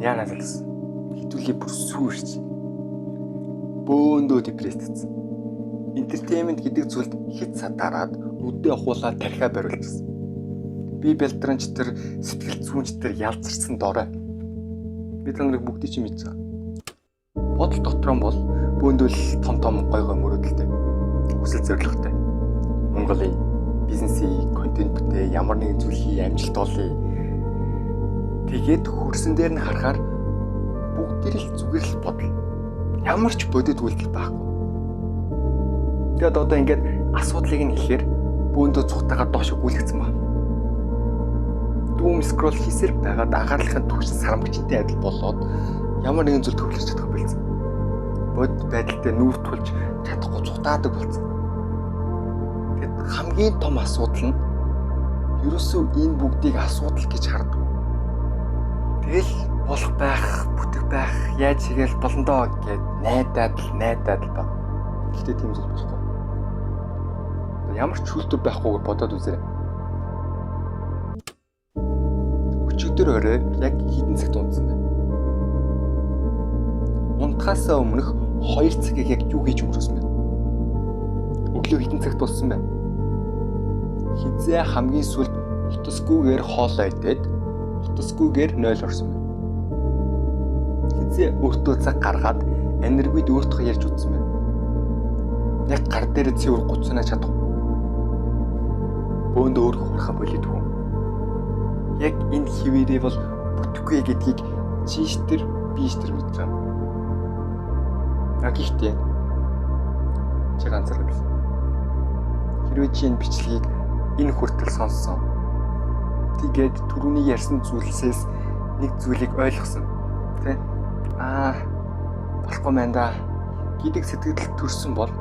Яанаас л гэсэн. Хэдүүлээ бүр сүрч. Бөөндөө депрессдсэн. Entertainment гэдэг зүйлд хит садараад үдээ хуулаад тархиа бариулчихсан. Би бэлтрэнч тэр сэтгэл зүйнч тэр ялцарсан дорой. Би та нарыг бүгдийг чи мэдсэн. Бодол дотроо бол бөөндөл том гой мөрөөдөлтэй. Хүсэл зорилготой. Монголын бизнесийн контент бүтээ ямар нэгэн зүйлийн амжилт олъё. Тэгээд хөрсөн дээр нь харахаар бүгд л зүгээр л бодол. Ямар ч бодит үйлдэл байхгүй. Тэгээд одоо ингээд асуудлыг нь хэлэхээр бөөндөө цухтагаар доош гүйлгцэн байна. Doom scroll хийсээр байгаад анхаарлынхаа түвшин сарамгчтай адил болоод ямар нэгэн зүйл төвлөрч чадах болсон. Бод байдалтай нүүр тулж чадахгүй цухтаадаг болсон. Тэгэд хамгийн том асуудал нь ерөөсөө энэ бүгдийг асуудал гэж хардаг. Тэгэл болох байх, бүтэх байх, яаж хийгээл болондоо гэд найдаад л баг. Гэхдээ тийм зүйл болохгүй. Ямар ч хүлтөв байхгүйгээр бодоод үзээрэй. Өчигдөр орой яг хэдэн цагт унтсан бэ? Унтахаасаа өмнөх 2 цагийг яг юу хийж өнгөрөөсөн бэ? Өглөө хэдэн цагт болсон бэ? Хизээ хамгийн сүүлд утасгүйгээр хоолоо идээд утасгүйгээр 0 орсон бэ? Хизээ өөртөө цаг гаргаад энергид өөртөө ярьж утсан бэ? Яг гар дээр цэвэр 30-аа чадах. Бөөндөө өөргөө хурахаа болоод хүн. Яг энэ хിവэрээ бол бүтэхгүй гэдгийг чийштэр биештэр мэдж байгаа. Гэхдээ чи ганцаараа биш. Хэрвээ чи энэ бичлэгийг энэ хүртэл сонссон. Тэгээд түрүүний ярьсан зүйлсээс нэг зүйлийг ойлгосон. Тэ? Болохгүй мэн да гэдэг сэтгэл төрсөн бол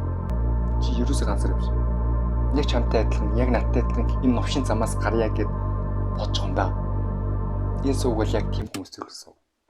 чи ерөөсөө ганцаараа биш. Яг чамтай адилхан, яг надтай адилхан энэ новшин замаас гарья гэд бодож байгаа юм да. Энэ сууг бол яг тийм хүмүүс төрүүлсэн.